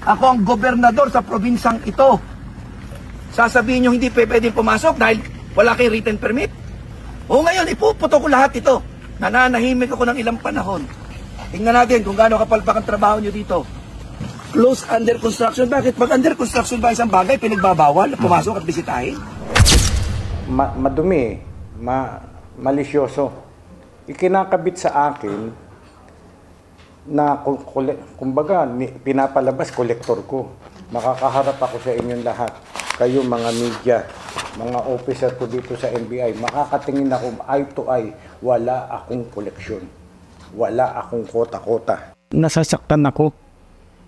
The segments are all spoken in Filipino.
Ako ang gobernador sa probinsang ito. Sasabihin nyo hindi pwedeng pumasok dahil wala kayong written permit? O ngayon, ipuputo ko lahat ito. Nananahimik ako ng ilang panahon. Tingnan natin kung gaano kapalpak ang trabaho nyo dito. Close under construction. Bakit? Pag under construction ba isang bagay, pinagbabawal na pumasok at bisitahin? Madumi, malisyoso. Ikinakabit sa akin na kumbaga pinapalabas kolektor ko. Makakaharap ako sa inyong lahat. Kayo mga media, mga officer ko dito sa NBI, makakatingin ako eye to eye, wala akong koleksyon. Wala akong kota-kota. Nasasaktan ako.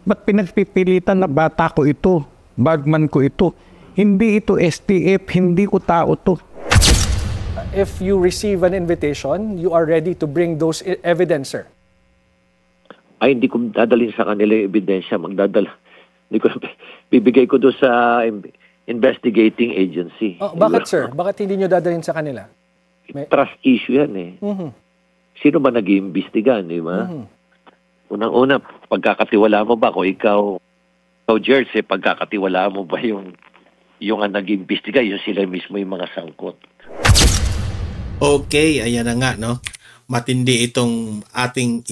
Ba't pinagpipilitan na bata ko ito? Bagman ko ito? Hindi ito STF, hindi ko tao to. If you receive an invitation, you are ready to bring those evidence, sir? Ay, hindi ko dadalhin sa kanila yung ebidensya. Magdadala. Hindi ko, bibigay ko doon sa investigating agency. Oh, bakit, sir? Bakit hindi nyo dadalhin sa kanila? Trust issue yan eh. Sino ba nag-iimbestiga, di ba? Unang-una, pagkakatiwala mo ba kung ikaw Jersey, pagkakatiwala mo ba yung nag-iimbestiga, yung sila mismo yung mga sangkot? Okay, ayan na nga, no? Matindi itong ating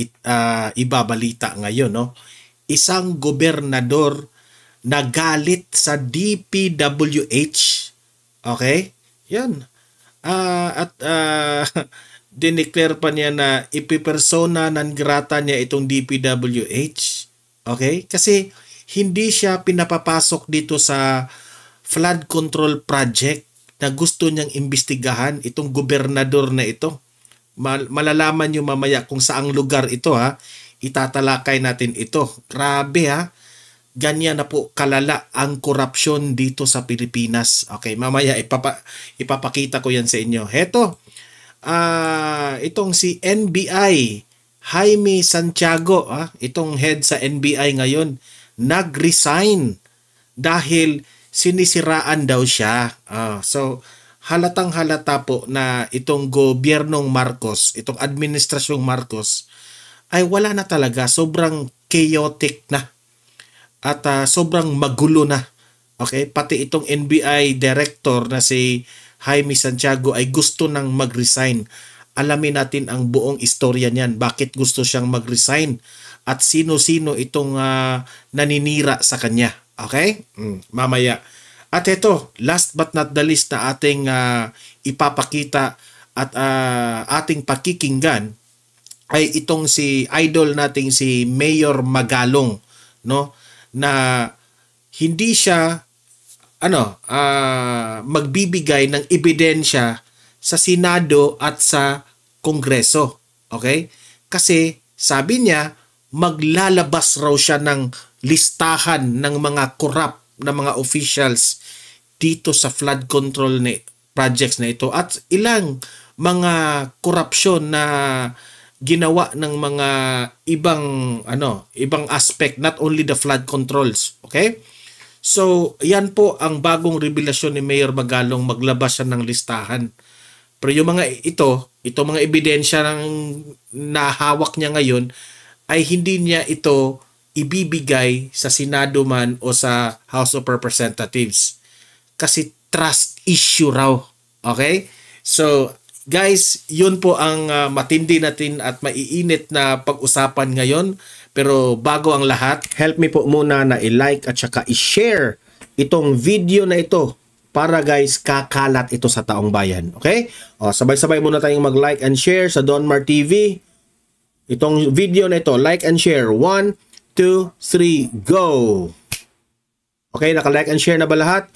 ibabalita ngayon, no? Isang gobernador nagalit sa DPWH. Okay? Yan. Dineclare pa niya na ipipersona non grata niya itong DPWH. Okay? Kasi hindi siya pinapapasok dito sa flood control project na gusto niyang imbestigahan itong gobernador na ito. Malalaman niyo mamaya kung saang lugar ito, ha. Itatalakay natin ito. Grabe, ha. Ganyan na po kalala ang korupsyon dito sa Pilipinas. Okay, mamaya ipapakita ko yan sa inyo. Heto, itong si NBI, Jaime Santiago, itong head sa NBI ngayon, nag-resign dahil sinisiraan daw siya. So, halatang halata po na itong gobyernong Marcos, itong administrasyong Marcos, ay wala na talaga. Sobrang chaotic na. At sobrang magulo na. Okay? Pati itong NBI director na si Jaime Santiago ay gusto nang mag-resign. Alamin natin ang buong istorya niyan. Bakit gusto siyang mag-resign? At sino-sino itong naninira sa kanya. Okay? Mamaya. At ito, last but not the least na ating ipapakita at ating pakikinggan ay itong si idol nating si Mayor Magalong, no? Na hindi siya magbibigay ng ebidensya sa Senado at sa Kongreso. Okay? Kasi sabi niya maglalabas raw siya ng listahan ng mga corrupt na mga officials dito sa flood control projects na ito at ilang mga korupsyon na ginawa ng mga ibang aspect, not only the flood controls. Okay? So, yan po ang bagong revelasyon ni Mayor Magalong, maglabas siya ng listahan. Pero yung mga mga ebidensya na hawak niya ngayon ay hindi niya ito ibibigay sa Senado man o sa House of Representatives. Kasi trust issue raw. Okay? So, guys, yun po ang matindi natin at maiinit na pag-usapan ngayon. Pero bago ang lahat, help me po muna na i-like at saka i-share itong video na ito para guys, kakalat ito sa taong bayan. Okay? O, sabay-sabay muna tayong mag-like and share sa Donmar TV. Itong video na ito, like and share. 1, 2, 3, go! Okay, naka-like and share na ba lahat?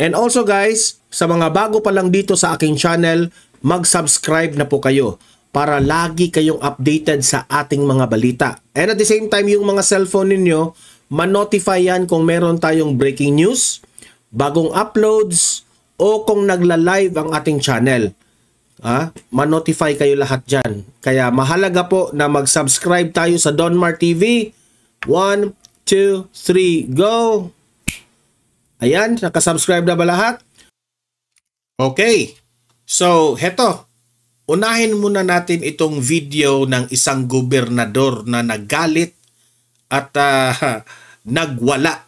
And also guys, sa mga bago pa lang dito sa aking channel, mag-subscribe na po kayo para lagi kayong updated sa ating mga balita. And at the same time, yung mga cellphone ninyo, ma-notify yan kung meron tayong breaking news, bagong uploads, o kung nagla-live ang ating channel. Ma-notify kayo lahat dyan. Kaya mahalaga po na mag-subscribe tayo sa Donmar TV. 1, 2, 3, go! Ayan, nakasubscribe na ba lahat? Okay. So, heto. Unahin muna natin itong video ng isang gobernador na nagalit at nagwala,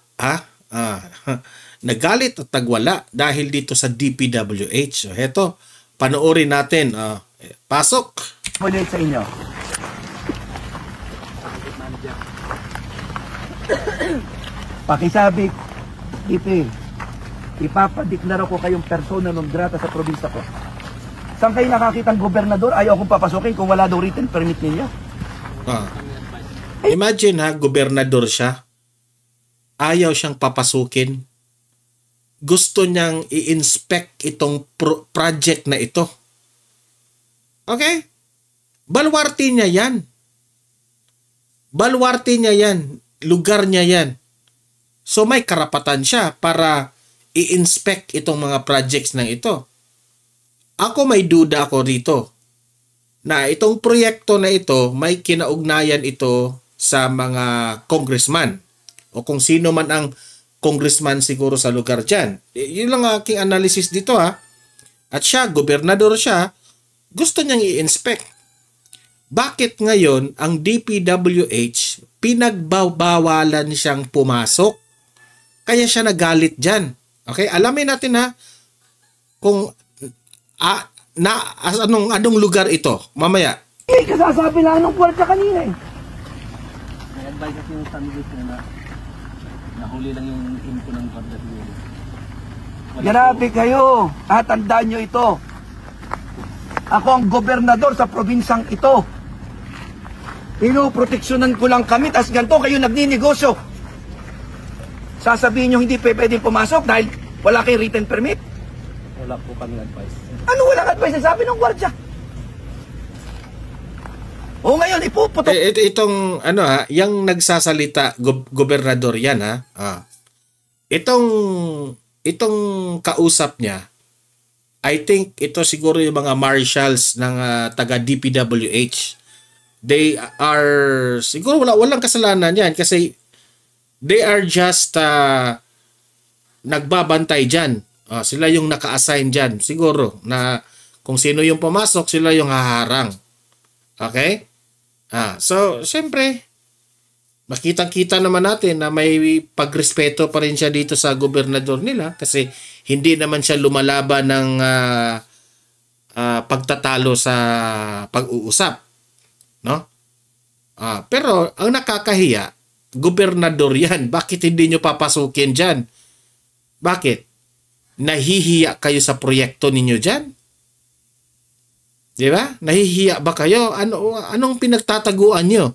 nagalit at nagwala dahil dito sa DPWH. So, heto, panoorin natin. Pasok. Ulit sa inyo. Pakisabi, ipapadeklara ko kayong persona non grata sa probinsya ko. Saan kayo nakakitang gobernador? Ayaw akong papasukin kung wala daw written permit ninyo. Imagine gobernador siya. Ayaw siyang papasukin. Gusto niyang i-inspect itong project na ito. Okay? Baluarte niya yan. Baluarte niya yan. Lugar niya yan. So may karapatan siya para i-inspect itong mga projects ng ito. Ako may duda ako rito na itong proyekto na ito may kinaugnayan ito sa mga congressman o kung sino man ang congressman siguro sa lugar dyan. Yun lang aking analysis dito At siya, gobernador siya, gusto niyang i-inspect. Bakit ngayon ang DPWH pinagbabawalan siyang pumasok? Kaya siya nagalit dyan. Okay? Alamin natin kung anong lugar ito. Mamaya. Kasasabi lang ng puwerta kanina Nag-advise kasi yung sandwich na nahuli lang yung info ng puwerta siguro. Grabe kayo. Tandaan nyo ito. Ako ang gobernador sa probinsyang ito. Pinoproteksyonan ko lang kami, tas ganito kayo nagninegosyo. Sasabihin nyo hindi pwedeng pumasok dahil wala kayong written permit? Wala po kami advice. Ano walang advice? Sabi ng gwardya. O ngayon, ipuputok. Itong, yung nagsasalita, gobernador yan, Itong kausap niya, I think ito siguro yung mga marshals ng taga DPWH. They are, siguro walang kasalanan yan kasi they are just nagbabantay dyan. Sila yung naka-assign dyan. Siguro na kung sino yung pumasok, sila yung haharang. Okay? So, siyempre, makitang-kita naman natin na may pagrespeto pa rin siya dito sa gobernador nila kasi hindi naman siya lumalaban ng pagtatalo sa pag-uusap. No? Pero ang nakakahiya, gobernador yan. Bakit hindi nyo papasukin dyan? Bakit? Nahihiya kayo sa proyekto ninyo dyan? Di ba? Nahihiya ba kayo? Anong pinagtataguan nyo?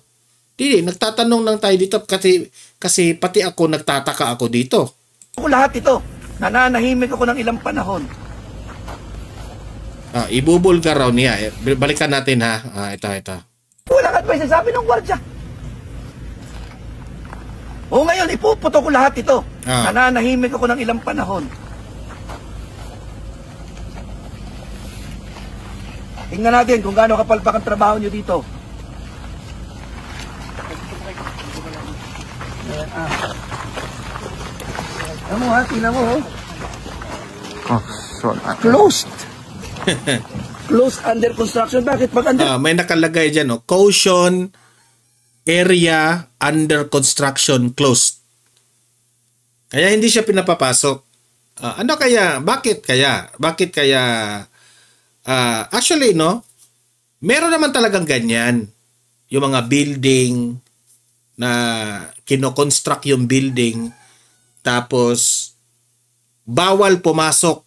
Hindi, nagtatanong lang tayo dito kasi pati ako nagtataka ako dito. Ako lahat ito. Nananahimik ako ng ilang panahon. Ibubulgar raw niya. Balikan natin ito. Walang advice. Sabi ng gwardya. O ngayon, ipuputok ko lahat ito. Nananahimik ako ng ilang panahon. Tingnan natin kung gaano kapalpak ang trabaho nyo dito. Tingnan mo. Closed. Closed under construction. Bakit? Pag under... may nakalagay dyan, caution area under construction closed. Kaya hindi siya pinapapasok. Ano kaya? Bakit kaya? Actually, meron naman talagang ganyan. Yung mga building na kino-construct yung building tapos bawal pumasok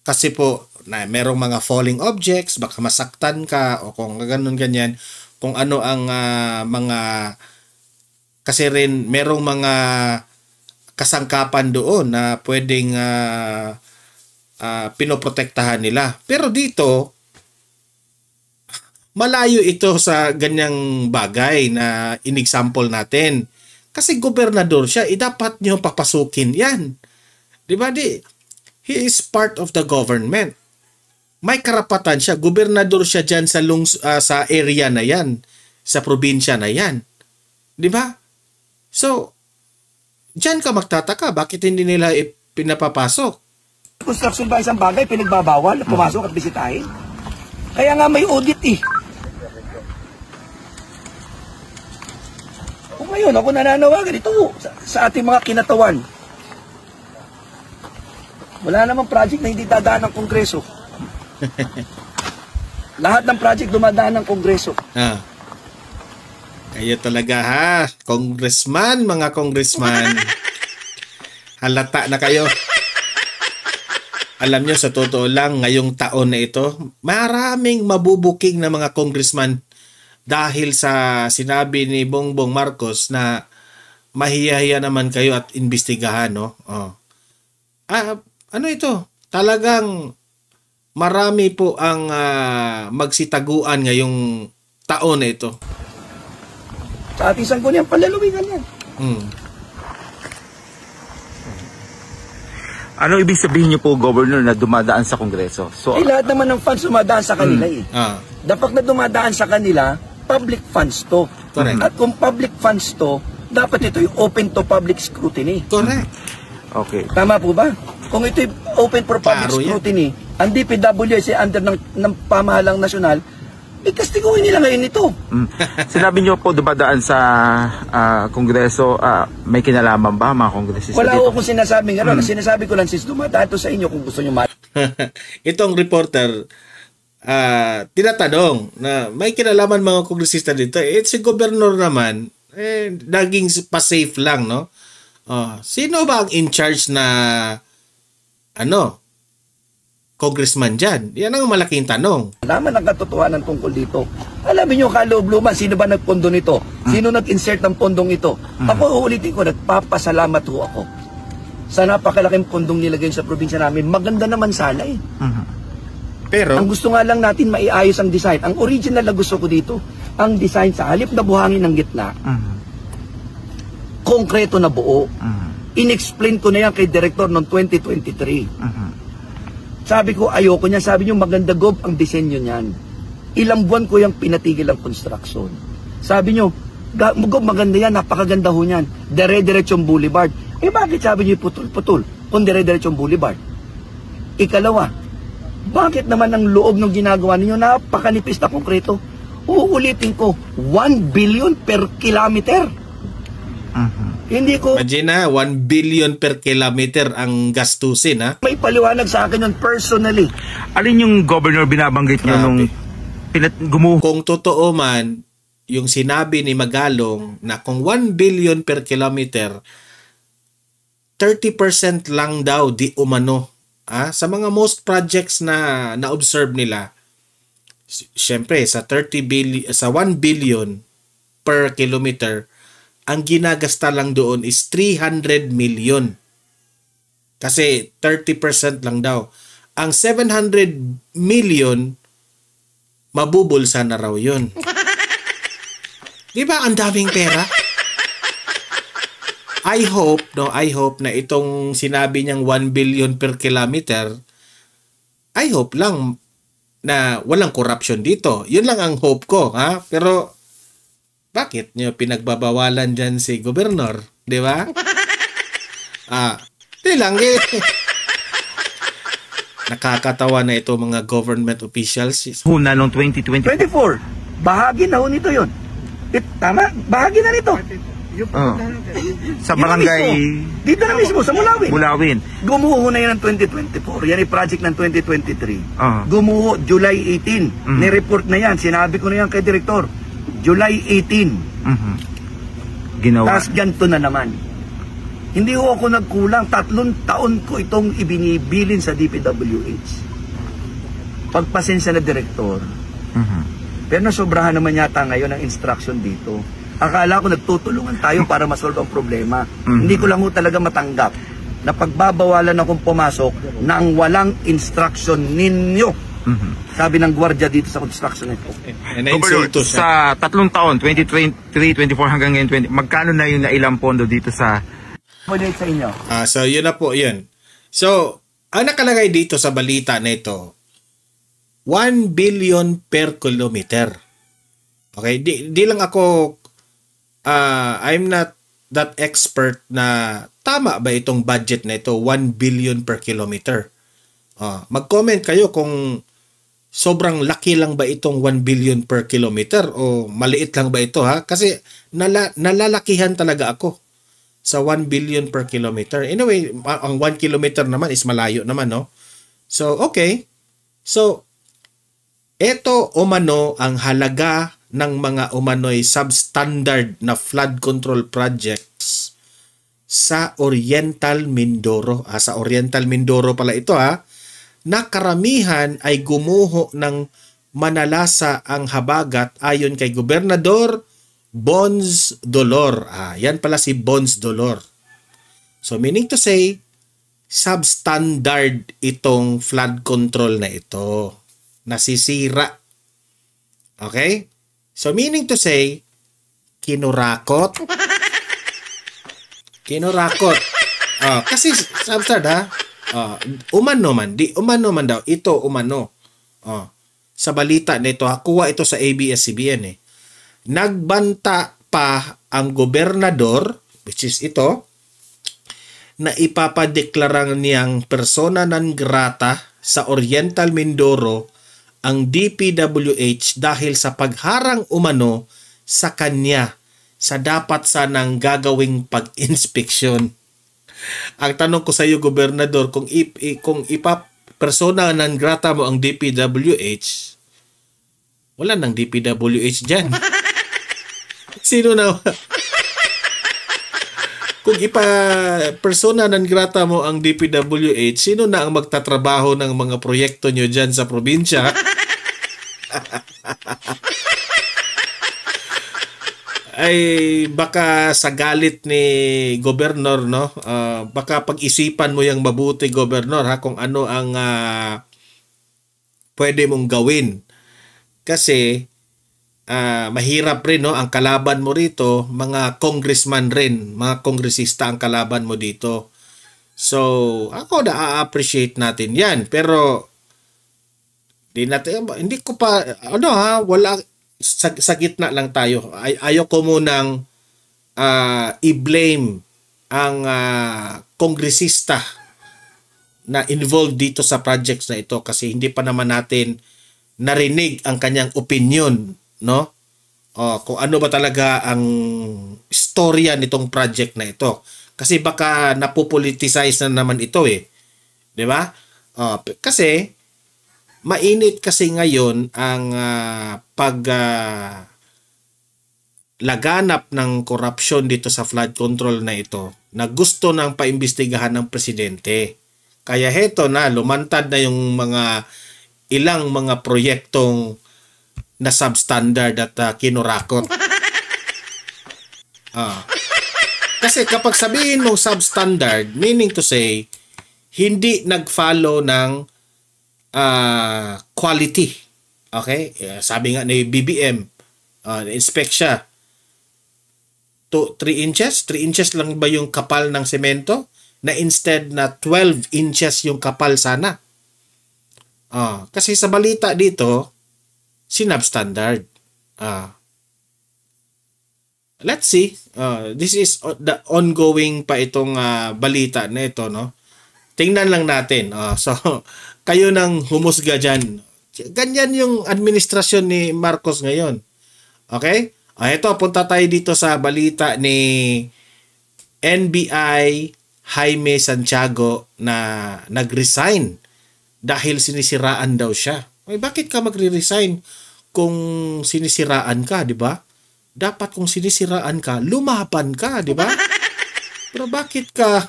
kasi po na merong mga falling objects, baka masaktan ka o kung ganyan. Kung ano ang mga kasi rin merong mga kasangkapan doon na pwedeng pinoprotektahan nila. Pero dito, malayo ito sa ganyang bagay na in-example natin. Kasi gobernador siya, dapat nyo papasukin yan. Diba? He is part of the government. May karapatan siya. Gobernador siya dyan sa area na yan. Sa probinsya na yan. Diba? So, dyan ka magtataka. Bakit hindi nila pinapapasok? Construction ba isang bagay pinagbabawal pumasok at bisitahin? Kaya nga may audit Ngayon, ako nananawagan ito sa ating mga kinatawan. Wala namang project na hindi dadaan ng Kongreso. Lahat ng project dumadaan ng Kongreso. Ah. Kayo talaga ha, congressman, mga congressman. Halata na kayo. Alam nyo, sa totoo lang, ngayong taon na ito, maraming mabubuking na mga congressman dahil sa sinabi ni Bongbong Marcos na mahiyahiya naman kayo at imbestigahan, no? Oh. Ano ito? Talagang marami po ang magsitaguan ngayong taon na ito. Sa ating sangguniang palalawigan yan. Ano ibig sabihin niyo po, Governor, na dumadaan sa Kongreso? So, Lahat naman ng funds dumadaan sa kanila eh. Dapat na dumadaan sa kanila, public funds to. Correct. At kung public funds to, dapat ito yung open to public scrutiny. Correct. okay. Tama po ba? Kung ito open for public Klaro yan. scrutiny, ang DPWH ay under ng pamahalang nasyonal, ikastiguhin nila ngayon ito. Sinabi niyo po dumadaan sa Kongreso, may kinalaman ba mga kongresista Wala dito? ko kung sinasabing gano'n. Sinasabi ko lang, sis, dumadaan ito sa inyo kung gusto nyo Itong reporter, tinatanong na may kinalaman mga kongresista dito. Si gobernador naman, naging pa-safe lang, no? Sino ba ang in charge na congressman dyan? Yan ang malaking tanong. Naman ang katotohanan tungkol dito. Alamin nyo kaloob-luman, sino ba nagpondo nito? Sino nag-insert ng pondong ito? Ako, uulitin ko, nagpapasalamat ho ako sa napakalaking pondong nilagay sa probinsya namin. Maganda naman sana eh. Pero, Ang gusto nga lang natin maiayos ang design. Ang original na gusto ko dito, ang design sa halip na buhangin ng gitna, konkreto na buo. In-explain ko na yan kay Director noong 2023. Sabi ko, ayoko niya. Sabi niyo, maganda Gob ang disenyo niyan. Ilang buwan ko yung pinatigil ang construction. Sabi niyo, Gob, maganda yan, napakaganda ho niyan. Dire-diretsong boulevard. Bakit sabi niyo putol-putol kung dire-diretsong boulevard? Ikalawa, bakit naman ang loob ng ginagawa ninyo napakanipis na konkreto? Uulitin ko, 1 billion per kilometer. Hindi ko imagine na, 1 billion per kilometer ang gastusin, ha? may paliwanag sa akin yun personally. Alin yung Governor binabanggit niyo nung Kung totoo man, yung sinabi ni Magalong na kung 1 billion per kilometer, 30% lang daw di umano. Sa mga most projects na na-observe nila, syempre sa 1 billion per kilometer, ang ginagasta lang doon is 300 million. Kasi 30% lang daw. Ang 700 million, mabubulsa na raw yun. Di ba ang daming pera? I hope na itong sinabi niyang 1 billion per kilometer, I hope lang na walang corruption dito. Yun lang ang hope ko, ha? Pero bakit niyo pinagbabawalan dyan si gobernador? Di ba? Di lang eh. Nakakatawa na ito mga government officials. huna noong 2020? 24, bahagi na ho nito yun. Tama? Bahagi na nito. Sa barangay Dito na mismo, sa Mulawin. Bulawin. Gumuho na yan ng 2024. Yan ay project ng 2023. Uh-huh. July 18. Nireport na yan. Sinabi ko na yan kay Direktor. July 18. Ginawa. Tapos ganito na naman. Hindi ho ako nagkulang. 3 taon ko itong ibinibilin sa DPWH. Pagpasensya na Direktor. Pero nasobrahan naman yata ngayon ang instruction dito. Akala ko nagtutulungan tayo para masolve ang problema. Hindi ko lang ho talaga matanggap na pagbabawalan akong pumasok nang walang instruction ninyo. Sabi ng gwardiya dito sa construction nito. Governor, sa 3 taon, 2023, 24 hanggang ngayon, magkano na yung nailang pondo dito sa... Sa inyo. So yun na po, yun. So, ang nakalagay dito sa balita na ito, 1 billion per kilometer. Okay, di lang ako I'm not that expert na tama ba itong budget na ito, 1 billion per kilometer. Mag-comment kayo kung sobrang laki lang ba itong 1 billion per kilometer o maliit lang ba ito ha? Kasi nalalakihan talaga ako sa 1 billion per kilometer. Anyway, ang 1 kilometer naman is malayo naman, no? So, okay. So, ito umano ang halaga ng mga umano'y substandard na flood control projects sa Oriental Mindoro. Sa Oriental Mindoro pala ito na karamihan ay gumuho ng manalasa ang habagat ayon kay Gobernador Bons Dolor. Yan pala si Bons Dolor. So meaning to say, substandard itong flood control na ito. Nasisira. Okay? So meaning to say, kinurakot. Kinurakot. Kasi substandard umano man. Di umano man daw. Ito umano. Sa balita nito, kuha ito sa ABS-CBN Nagbanta pa ang gobernador, which is ito, na ipapadeklarang niyang persona non grata sa Oriental Mindoro ang DPWH dahil sa pagharang umano sa kanya sa dapat sanang gagawing pag-inspeksyon. Ang tanong ko sa iyo, Gobernador, kung persona non grata mo ang DPWH, wala nang DPWH dyan. Sino na? Kung persona non grata mo ang DPWH, sino na ang magtatrabaho ng mga proyekto nyo dyan sa probinsya? Ay baka sa galit ni Gobernador, no? Baka pag-isipan mo yung mabuti, Gobernador, kung ano ang pwede mong gawin. Kasi mahirap rin, no? Ang kalaban mo rito, mga congressman rin, mga kongresista ang kalaban mo dito. So, ako na-appreciate natin yan. Pero, hindi ko pa, wala, sa gitna lang tayo. Ayaw ko munang i-blame ang kongresista na involved dito sa projects na ito kasi hindi pa naman natin narinig ang kanyang opinion, no? Kung ano ba talaga ang istorya nitong project na ito. Kasi baka napopoliticize na naman ito 'di ba? Kasi mainit kasi ngayon ang laganap ng korupsyon dito sa flood control na ito na gusto nang paimbestigahan ng presidente. Kaya heto na, lumantad na yung ilang mga proyektong na substandard at kinurakot. Kasi kapag sabihin mong substandard, meaning to say, hindi nag-follow ng quality. Okay? Sabi nga ni BBM, inspect siya. 3 inches? 3 inches lang ba yung kapal ng semento? Na instead na 12 inches yung kapal sana. Kasi sa balita dito, sinubstandard. Let's see. This is the ongoing pa itong balita na ito, no? Tingnan lang natin. So, kayo nang humusga dyan. Ganyan yung administrasyon ni Marcos ngayon. Okay? Ito, punta tayo dito sa balita ni NBI Jaime Santiago na nag-resign dahil sinisiraan daw siya. Ay, bakit ka magre-resign kung sinisiraan ka, di ba? Dapat kung sinisiraan ka, lumaban ka, di ba? Pero bakit ka...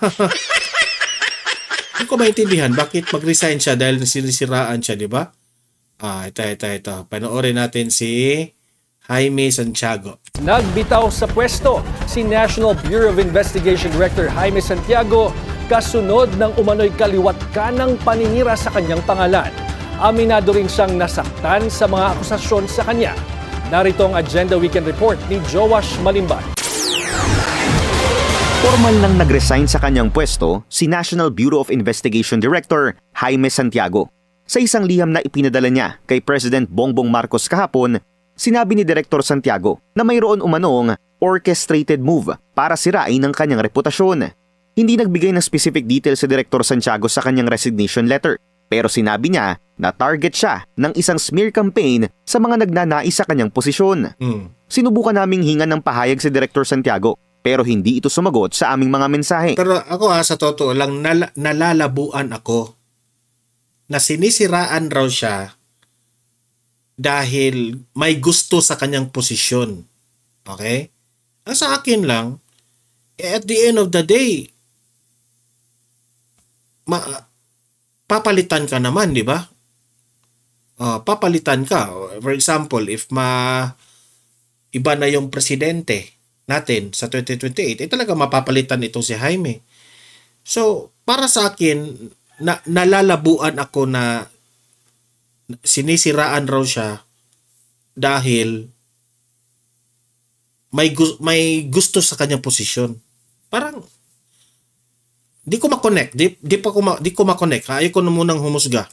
Hindi ko maintindihan bakit mag-resign siya dahil sinisiraan siya, di ba? Ito. Panoorin natin si Jaime Santiago. Nagbitaw sa pwesto si National Bureau of Investigation Director Jaime Santiago kasunod ng umano'y kaliwat kanang paninira sa kanyang pangalan. Aminado rin siyang nasaktan sa mga akusasyon sa kanya. Narito ang Agenda Weekend Report ni Joash Malimbay. Formal nang nag-resign sa kanyang pwesto si National Bureau of Investigation Director Jaime Santiago. Sa isang liham na ipinadala niya kay President Bongbong Marcos kahapon, sinabi ni Director Santiago na mayroon umanong orchestrated move para sirain ang kanyang reputasyon. Hindi nagbigay ng specific details si Director Santiago sa kanyang resignation letter. Pero sinabi niya na target siya ng isang smear campaign sa mga nagnanais sa kanyang posisyon. Sinubukan naming hingan ng pahayag si Director Santiago pero hindi ito sumagot sa aming mga mensahe. Pero ako sa totoo lang, nalalabuan ako na sinisiraan raw siya dahil may gusto sa kanyang posisyon. Okay? Ang sa akin lang, at the end of the day, papalitan ka naman, di ba? Papalitan ka. For example, if iba na yung presidente natin sa 2028, talaga mapapalitan ito si Jaime. So, para sa akin, nalalabuan ako na sinisiraan raw siya dahil may gusto sa kanyang posisyon. Parang di ko ma-connect. Di ko ma-connect. Ayaw ko na munang humusga.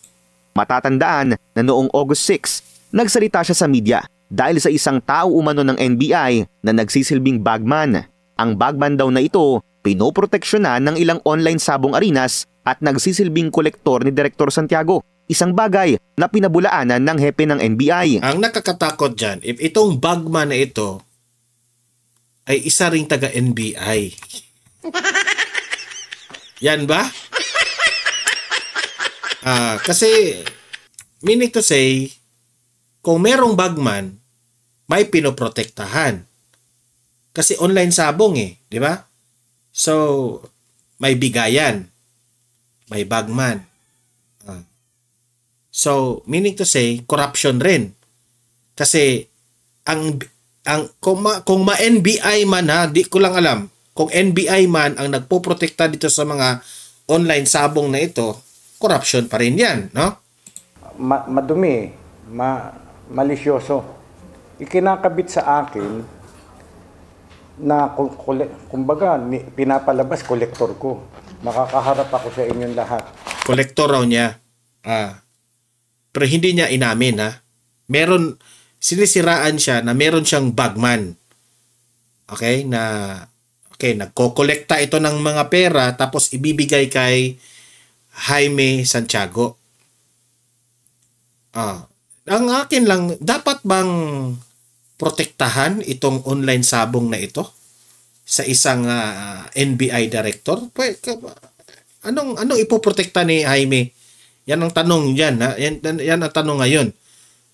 Matatandaan na noong August 6, nagsalita siya sa media dahil sa isang tao umano ng NBI na nagsisilbing bagman. Ang bagman daw na ito, pinoproteksyonan ng ilang online sabong arenas at nagsisilbing kolektor ni Director Santiago. Isang bagay na pinabulaanan ng hepe ng NBI. Ang nakakatakot dyan, if itong bagman na ito ay isa ring taga-NBI. Yan ba? Kasi, meaning to say, kung merong bagman, may pinoprotektahan. Kasi online sabong di ba? So, may bigayan. May bagman. So, meaning to say, corruption rin. Kasi, kung ma-NBI man di ko lang alam. Kung NBI man ang nagpoprotekta dito sa mga online sabong na ito, corruption pa rin yan, no? Madumi, malisyoso. Ikinakabit sa akin na kumbaga pinapalabas kolektor ko. Makakaharap ako sa inyong lahat. Kolektor raw niya. Pero hindi niya inamin, sinisiraan siya na meron siyang bagman. Okay, nagko-kolekta ito ng mga pera tapos ibibigay kay Jaime Santiago. Ang akin lang, dapat bang protektahan itong online sabong na ito sa isang NBI director? Anong ipoprotekta ni Jaime? Yan ang tanong yan. Yan ang tanong ngayon.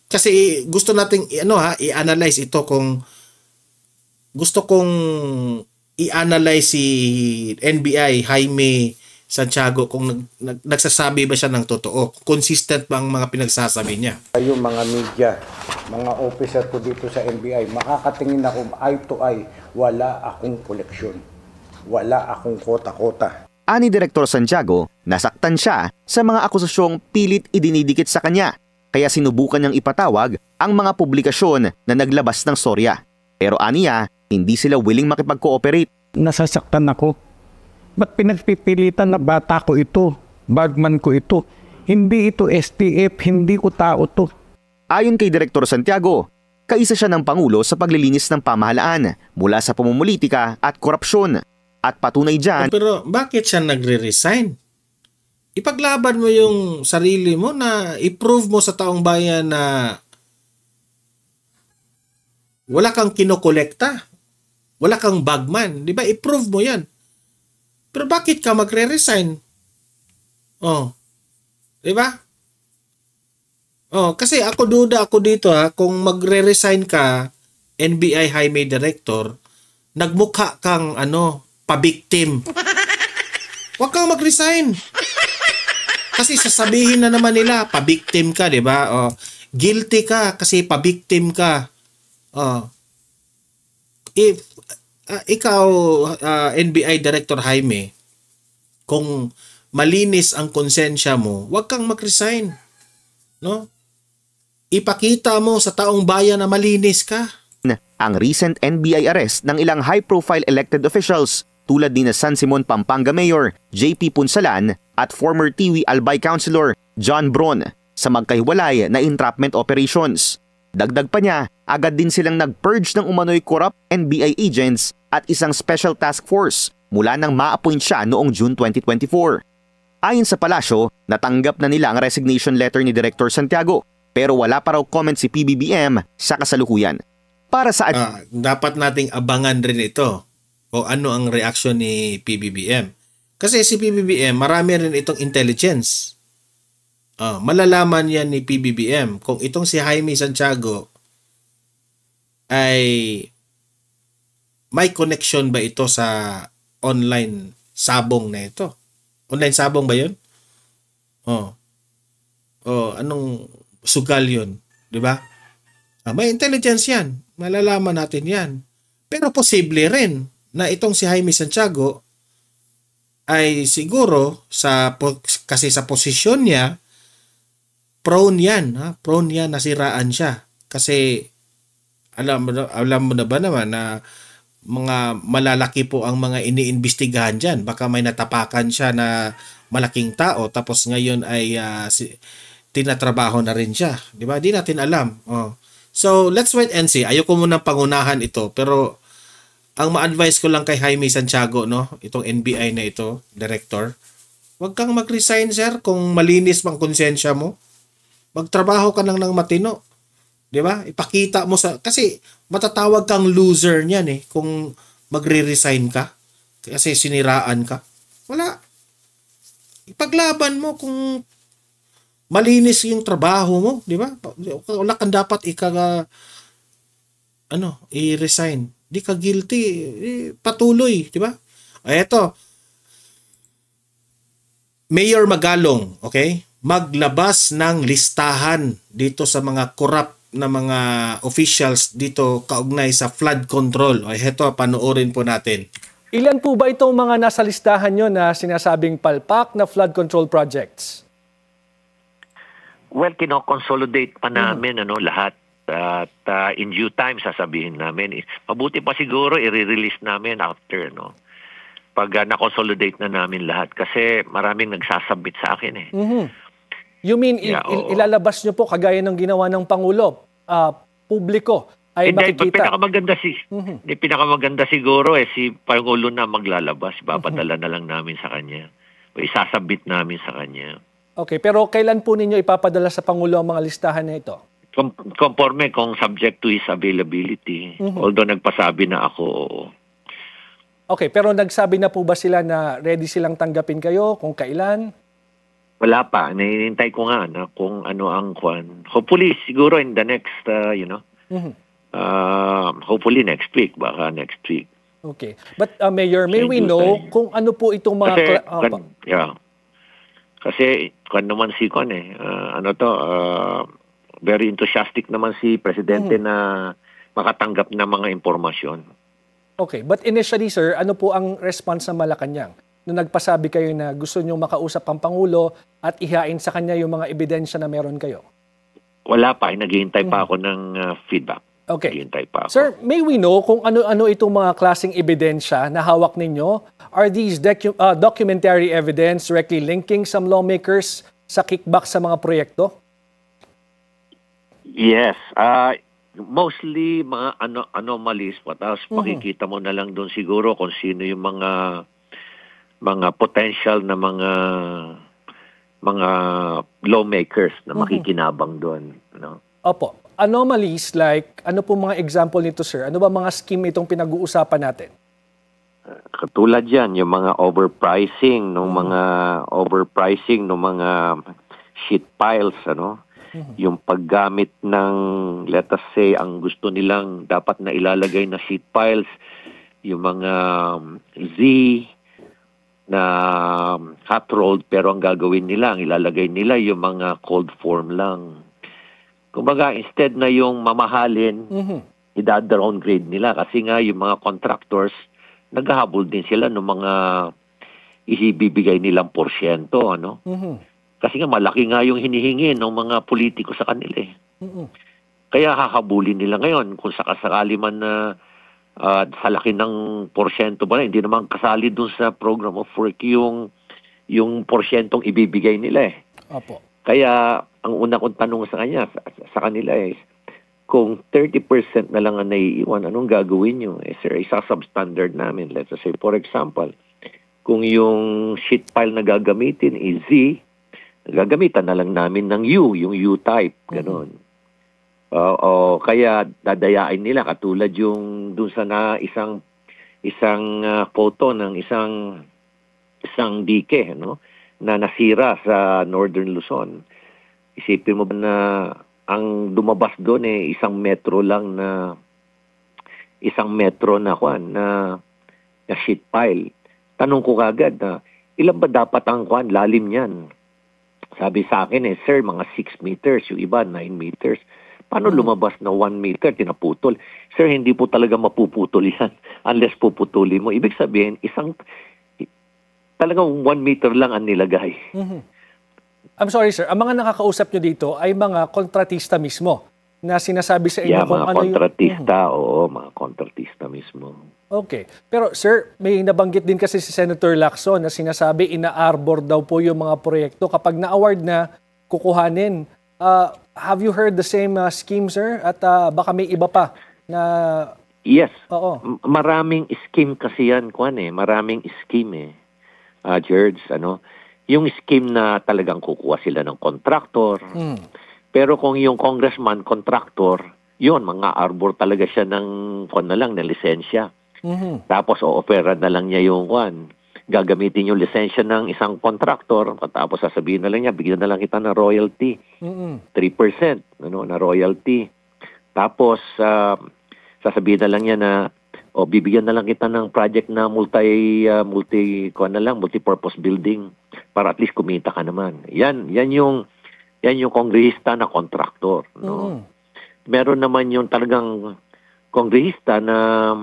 Kasi gusto nating i-analyze ito kung gusto kong i-analyze si NBI Jaime Santiago kung nagsasabi ba siya ng totoo. Consistent ba ang mga pinagsasabi niya? Yung mga media, mga officer ko dito sa NBI, makakatingin ako eye to eye, wala akong koleksyon. Wala akong kota-kota. Ani Director Santiago, nasaktan siya sa mga akusasyong pilit idinidikit sa kanya. Kaya sinubukan niyang ipatawag ang mga publikasyon na naglabas ng storya. Pero aniya, hindi sila willing makipag-cooperate. Nasasaktan ako. Ba't pinagpipilitan na bata ko ito? Bagman ko ito. Hindi ito STF, hindi ko tao to. Ayon kay Director Santiago, kaisa siya ng Pangulo sa paglilinis ng pamahalaan mula sa pamumulitika at korupsyon. At patunay dyan... Pero bakit siya nagre-resign? Ipaglaban mo yung sarili mo na i-prove mo sa taong bayan na wala kang kinokolekta. Wala kang bagman. Di ba? I-prove mo yan. Pero bakit ka magre-resign? Di ba? Kasi duda ako dito kung magre-resign ka, NBI Jaime Director, nagmukha kang pa-victim. Huwag kang mag-resign. Kasi sasabihin na naman nila, pa-victim ka, di ba? Guilty ka kasi pa-victim ka. If ikaw, NBI Director Jaime, kung malinis ang konsensya mo, huwag kang mag-resign. No? Ipakita mo sa taong bayan na malinis ka. Ang recent NBI arrest ng ilang high-profile elected officials tulad ni San Simon Pampanga Mayor JP Punsalan at former Tiwi Albay Councilor John Bron sa magkahiwalay na entrapment operations. Dagdag pa niya, agad din silang nag-purge ng umano'y corrupt NBI agents at isang special task force mula nang ma-appoint siya noong June 2024. Ayon sa palasyo, natanggap na nila ang resignation letter ni Director Santiago pero wala pa raw comment si PBBM sa kasalukuyan. Para sa dapat nating abangan rin ito o ano ang reaksyon ni PBBM. Kasi si PBBM, marami rin itong intelligence. Malalaman yan ni PBBM kung itong si Jaime Santiago ay may connection ba ito sa online sabong na ito. Online sabong ba yun? Anong sugal yun? Diba? May intelligence yan. Malalaman natin yan. Pero posible rin na itong si Jaime Santiago ay siguro kasi sa posisyon niya prone yan nasiraan siya. Kasi alam mo na ba naman na mga malalaki po ang mga iniimbestigahan dyan. Baka may natapakan siya na malaking tao tapos ngayon ay tinatrabaho na rin siya. Di ba? Di natin alam. So, let's wait and see. Ayoko munang pangunahan ito. Pero, ang ma-advise ko lang kay Jaime Santiago, no? Itong NBI na ito, director. Huwag kang mag-resign, sir, kung malinis mang konsensya mo. Magtrabaho ka lang ng matino. Di ba? Ipakita mo kasi matatawag kang loser niyan kung magre-resign ka. Kasi siniraan ka. Wala. Ipaglaban mo kung malinis yung trabaho mo, di ba? Wala kang dapat i-resign. Di ka guilty, patuloy, di ba? Eto. Mayor Magalong, okay? Maglabas ng listahan dito sa mga corrupt na mga officials dito kaugnay sa flood control. Eto, panoorin po natin. Ilan po ba itong mga nasa listahan nyo na sinasabing palpak na flood control projects? Well, kino-consolidate pa namin lahat. At in due time, sasabihin namin. Mabuti pa siguro, i-release namin after. Pag na-consolidate na namin lahat. Kasi maraming nagsasubmit sa akin. You mean, ilalabas nyo po kagaya ng ginawa ng Pangulo, publiko ay makikita? Pinakamaganda siguro si Pangulo na maglalabas. Ipapadala na lang namin sa kanya. O isasabit namin sa kanya. Okay, pero kailan po ninyo ipapadala sa Pangulo ang mga listahan na ito? Conforme kung subject to his availability. Although nagpasabi na ako, oo. Okay, pero nagsabi na po ba sila na ready silang tanggapin kayo kung kailan? Wala pa. Nahinintay ko nga kung ano ang kwan. Hopefully, siguro in the next, hopefully next week. Baka next week. Okay. But Mayor, may we know kung ano po itong mga... Kasi kwan naman si Kwan very enthusiastic naman si Presidente na makatanggap ng mga impormasyon. Okay. But initially, sir, ano po ang response ng Malacanang? Nung nagpasabi kayo na gusto nyo makausap ang Pangulo at ihain sa kanya yung mga ebidensya na meron kayo? Wala pa. Naghihintay pa ako ng feedback. Okay. Naghihintay pa ako. Sir, may we know kung ano-ano itong mga klaseng ebidensya na hawak ninyo? Are these documentary evidence directly linking some lawmakers sa kickback sa mga proyekto? Yes. Mostly mga anomalies. Tapos makikita mo na lang doon siguro kung sino yung mga potential na mga lawmakers na makikinabang doon. Opo. Anomalies like, ano po mga example nito, sir? Ano ba mga scheme itong pinag-uusapan natin? Katulad yan, yung mga overpricing ng mga sheet piles, yung paggamit ng, let us say, ang gusto nilang dapat na ilalagay na sheet piles, yung mga Z na hot rolled, pero ang gagawin nila, ang ilalagay nila yung mga cold form lang. Kumbaga, instead na yung mamahalin, i-downgrade nila kasi nga yung mga contractors, naghahabol din sila ng mga ibibigay nilang porsyento, Kasi nga malaki nga yung hinihingi ng mga politiko sa kanila. Kaya hahabulin nila ngayon kung sakasakali man na sa laki ng porsyento ba, hindi naman kasali dun sa program of work yung porsyentong ibibigay nila. Opo. Kaya ang una kong tanong sa kanila is, kung 30% na lang ang naiiwan, anong gagawin nyo? Sir, isa substandard namin. Let's say, for example, Kung yung sheet pile na gagamitin is Z, gagamitan na lang namin ng U, yung U-type, ganon. Kaya dadayain nila katulad yung dun sa isang photo ng isang dike, no, na nasira sa Northern Luzon. Isipin mo ba na ang lumabas doon isang metro na sheet pile. Tanong ko kagad na ilan ba dapat ang lalim niyan? Sabi sa akin sir, mga 6 meters, yung iba 9 meters. Paano lumabas na 1 meter, tinaputol? Sir, hindi po talaga mapuputol yan unless puputulin mo. Ibig sabihin, talagang 1 meter lang ang nilagay. I'm sorry sir, ang mga nakakausap nyo dito ay mga kontratista mismo na sinasabi sa inyo kung mga ano kontratista, oo, mga kontratista mismo. Okay. Pero sir, may nabanggit din kasi si Senator Lacson na sinasabi ina-arbor daw po yung mga proyekto kapag na-award na kukuhanin. Have you heard the same scheme, sir? At baka may iba pa na... Yes. Oo. Maraming scheme kasi yan, Maraming scheme, George, yung scheme na talagang kukuha sila ng contractor. Pero kung yung congressman contractor, yun, mga arbor talaga siya ng lisensya. Tapos o-opera na lang niya yung gagamitin yung lisensya ng isang contractor, tapos sasabihin na lang niya, bigyan na lang kita ng royalty. 3%, na royalty. Tapos sasabihin na lang niya na bibigyan na lang kita ng project na multi-purpose building para at least kumita ka naman. Yan yung kongrehista na contractor, no. Meron naman yung talagang kongrehista na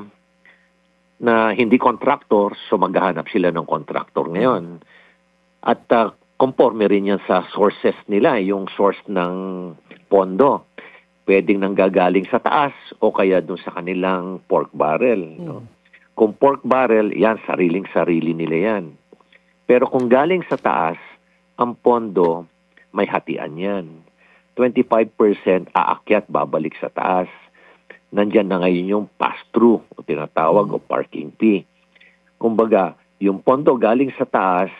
hindi contractor, so maghahanap sila ng contractor ngayon. At conforme rin yan sa sources nila, yung source ng pondo. Pwedeng nanggagaling sa taas o kaya dun sa kanilang pork barrel. No? Kung pork barrel, yan, sariling-sarili nila yan. Pero kung galing sa taas, ang pondo, may hatian yan. 25% aakyat, babalik sa taas. Nandyan na ngayon yung pass-through o tinatawag o parking fee. Kumbaga, yung pondo galing sa taas,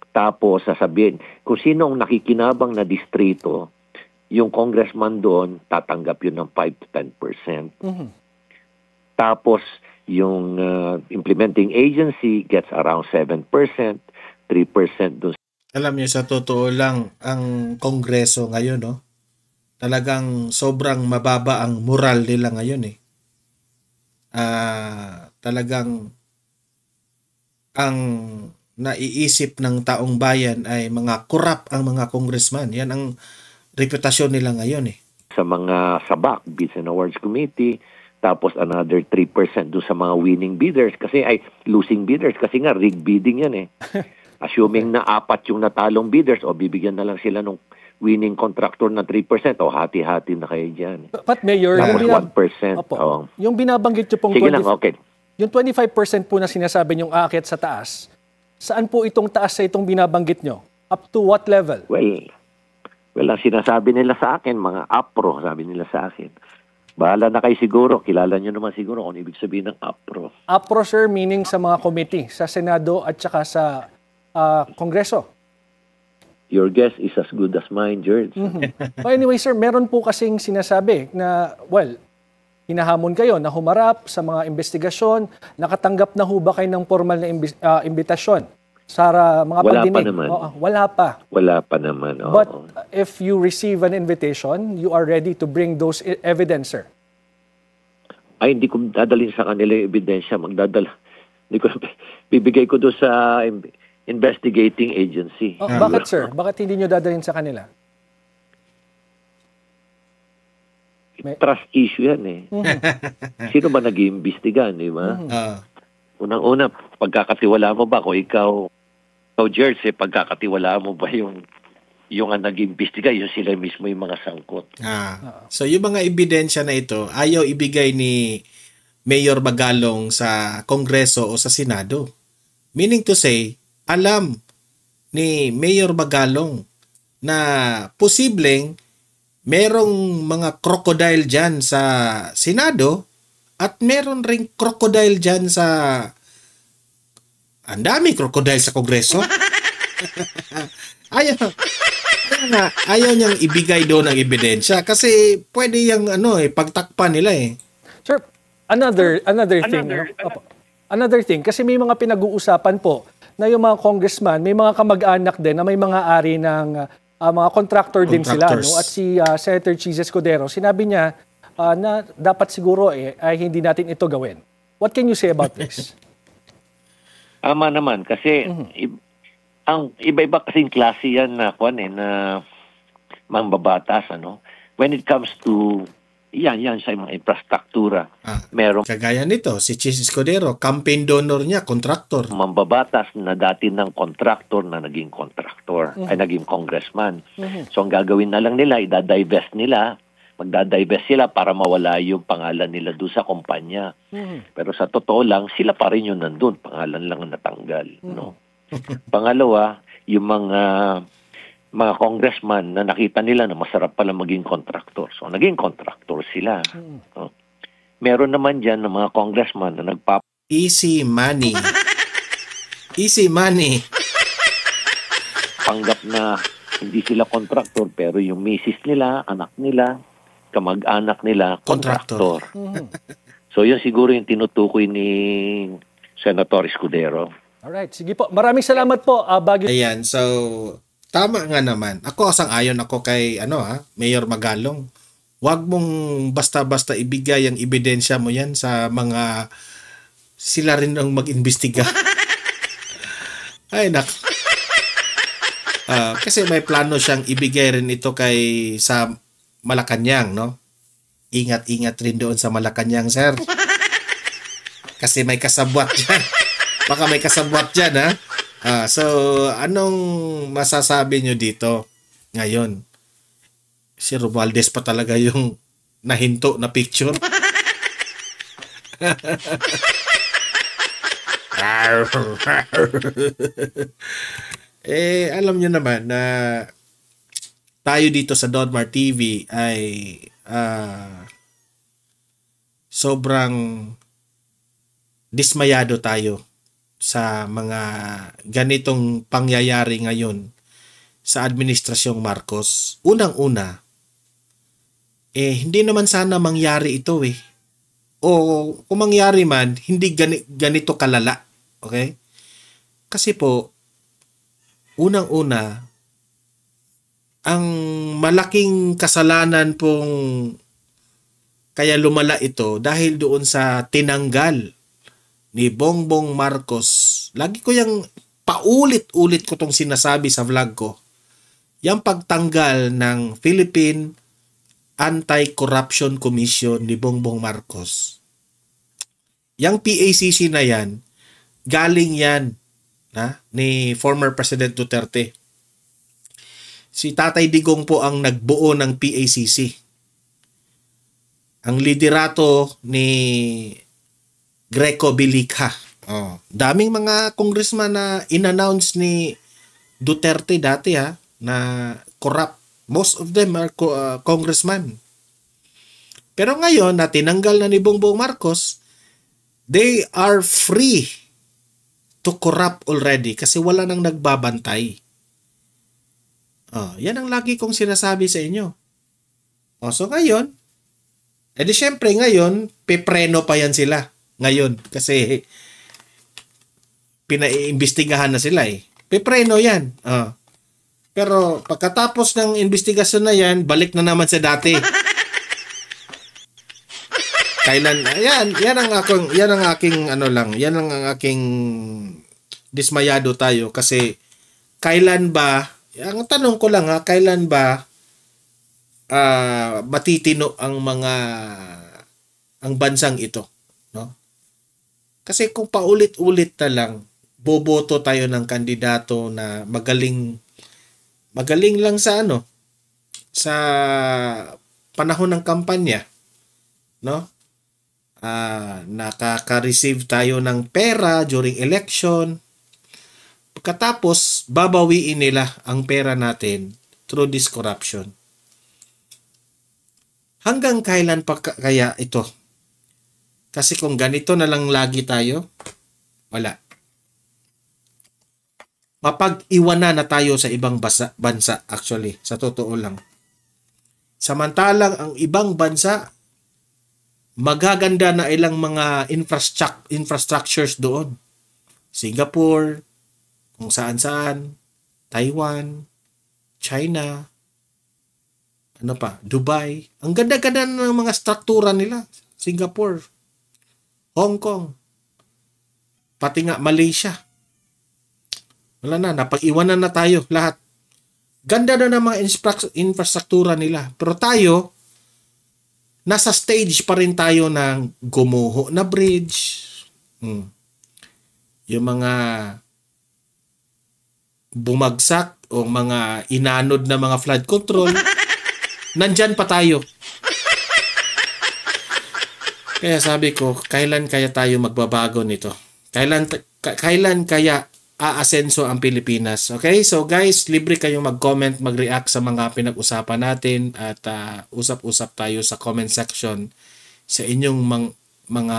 tapos sasabihin, kung sino ang nakikinabang na distrito, yung congressman doon, tatanggap yun ng 5 to 10%. Tapos, yung implementing agency gets around 7%, 3% doon. Alam niyo, sa totoo lang, ang kongreso ngayon, no? Talagang sobrang mababa ang moral nila ngayon talagang ang naiisip ng taong bayan ay mga corrupt ang mga congressman. Yan ang reputasyon nila ngayon Sa mga sabak, Bids and Awards Committee, tapos another 3% doon sa mga winning bidders losing bidders kasi nga rigged bidding yan Assuming na 4 yung natalong bidders bibigyan na lang sila nung winning contractor na 3%, hati-hati na kayo dyan. But Mayor, tapos yung 1%. Yung binabanggit nyo pong Sige lang, okay. Yung 25% po na sinasabi nyong aakyat sa taas, saan po itong taas sa itong binabanggit nyo? Up to what level? Well, ang sinasabi nila sa akin, mga APRO, sabi nila sa akin. Bahala na kayo siguro. Kilala nyo naman siguro kung ibig sabihin ng APRO. APRO, sir, meaning sa mga committee, sa Senado at saka sa Kongreso. Your guess is as good as mine, George. Anyway, sir, meron po kasing sinasabi na, hinahamon kayo na humarap sa mga investigasyon. Nakatanggap na ho ba kayo ng formal na imbitasyon sa mga pagdinig? Wala pa naman. Wala pa. Wala pa naman. But if you receive an invitation, you are ready to bring those evidence, sir? Ay, hindi ko dadalhin sa kanila yung ebidensya. Bibigay ko doon sa investigating agency. Bakit, sir? Bakit hindi nyo dadalhin sa kanila? Trust issue yan Sino ba nag-iimbestiga, di ba? Unang-una, pagkakatiwala mo ba kung ikaw Jersey, pagkakatiwala mo ba yung ang nag-iimbestiga, yung sila mismo yung mga sangkot. So yung mga ebidensya na ito, ayaw ibigay ni Mayor Magalong sa Kongreso o sa Senado. Meaning to say, alam ni Mayor Magalong na posibleng merong mga crocodile dyan sa Senado at meron ring crocodile dyan sa Ang daming crocodile sa Kongreso. ayaw, ayaw niyang ibigay doon ang ebidensya kasi pwede yung pagtakpan nila eh. Sir, another thing. Another thing, kasi may mga pinag-uusapan po na yung mga congressman, may mga kamag-anak din na may mga ari ng mga contractor din sila. No? At si Senator Chis Escudero, sinabi niya na dapat siguro ay hindi natin ito gawin. What can you say about this? Ama naman, kasi ang iba-iba kasing klase yan na mambabatas, When it comes to yan sa mga infrastruktura. Meron kagaya nito, si Chis Escudero, campaign donor niya, contractor. Mambabatas na dati ng contractor na naging contractor, ay naging congressman. So ang gagawin na lang nila, magdadivest sila para mawala yung pangalan nila doon sa kumpanya. Pero sa totoo lang, sila pa rin yung nandun. Pangalan lang ang natanggal. No? Pangalawa, yung mga congressman na nakita nila na masarap pala maging contractor. So, naging contractor sila. Meron naman dyan ng mga congressman na Easy money. Easy money. panggap na hindi sila contractor, pero yung misis nila, anak nila, kamag-anak nila, contractor. So, yun siguro yung tinutukoy ni Senator Escudero. Alright, sige po. Maraming salamat po. Ayan, so tama nga naman. Ako sang-ayon ako kay Mayor Magalong. Huwag mong basta-basta ibigay ang ebidensya mo yan sa mga sila rin ang mag-imbestiga. Ay nak. Kasi may plano siyang ibigay rin ito sa Malacanang, no? Ingat-ingat rin doon sa Malacanang, sir. Kasi may kasabwat dyan. Baka may kasabwat dyan, ha? So, anong masasabi nyo dito ngayon? Si Romualdez pa talaga yung nahinto na picture. Alam nyo naman na tayo dito sa Donmar TV ay sobrang dismayado tayo sa mga ganitong pangyayari ngayon sa Administrasyong Marcos. Unang-una, hindi naman sana mangyari ito eh. O kung mangyari man, hindi ganito kalala. Okay? Kasi po, unang-una, ang malaking kasalanan pong kaya lumala ito dahil doon sa tinanggal ni Bongbong Marcos. Lagi ko yung paulit-ulit ko tong sinasabi sa vlog ko. Yung pagtanggal ng Philippine Anti-Corruption Commission ni Bongbong Marcos. Yung PACC na yan, galing yan ni former President Duterte. Si Tatay Digong po ang nagbuo ng PACC. Ang liderato ni Greco Bilica. Daming mga congressman na in-announce ni Duterte dati na corrupt. Most of them are congressman. Pero ngayon na tinanggal na ni Bongbong Marcos, they are free to corrupt already kasi wala nang nagbabantay. Yan ang lagi kong sinasabi sa inyo. So ngayon, edi syempre ngayon, pepreno pa yan sila. Ngayon, kasi pinaiimbestigahan na sila eh. Pepreno yan. Pero pagkatapos ng investigasyon na yan, balik na naman sa dati. Kailan, yan ang aking dismayado tayo kasi kailan ba, ang tanong ko lang kailan ba matitino ang bansang ito, no? Kasi kung paulit-ulit na lang boboto tayo ng kandidato na magaling lang sa sa panahon ng kampanya, no? Nakaka-receive tayo ng pera during election. Pagkatapos, babawiin nila ang pera natin through this corruption. Hanggang kailan pa kaya ito? Kasi kung ganito na lang lagi tayo, wala. mapag-iwanan na tayo sa ibang bansa actually, sa totoo lang. Samantalang ang ibang bansa, magaganda na ilang mga infrastructures doon. Singapore, kung saan-saan, Taiwan, China, ano pa, Dubai. Ang ganda-ganda ng mga struktura nila. Singapore, Hong Kong, pati nga Malaysia. Wala na, napag-iwanan na tayo lahat. Ganda na ng mga infrastruktura nila. Pero tayo, nasa stage pa rin tayo ng gumuho na bridge. Yung mga bumagsak o mga inanod na mga flood control, nandyan pa tayo. Kaya sabi ko, kailan kaya tayo magbabago nito? Kailan kaya aasenso ang Pilipinas? Okay? So guys, libre kayong mag-comment, mag-react sa mga pinag-usapan natin at usap-usap tayo sa comment section sa inyong mga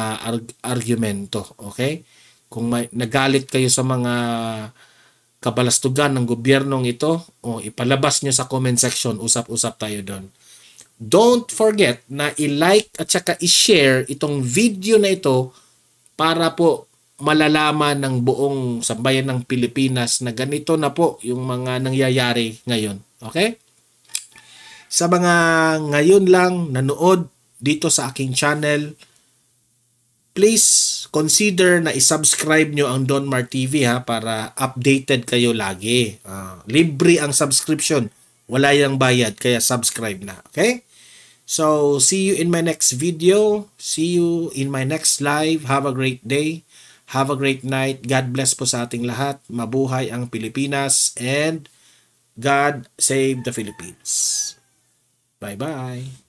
argumento. Okay? Kung may nagalit kayo sa mga kabalastugan ng gobyernong ito, o ipalabas nyo sa comment section, usap-usap tayo doon. Don't forget na i-like at saka i-share itong video na ito para po malalaman ng buong sambayan ng Pilipinas na ganito na po yung mga nangyayari ngayon. Okay? Sa mga ngayon lang nanood dito sa aking channel, please consider na i-subscribe nyo ang Don Mar TV para updated kayo lagi. Libre ang subscription. Wala yung bayad, kaya subscribe na. Okay? So, see you in my next video. See you in my next live. Have a great day. Have a great night. God bless po sa ating lahat. Mabuhay ang Pilipinas and God save the Philippines. Bye-bye.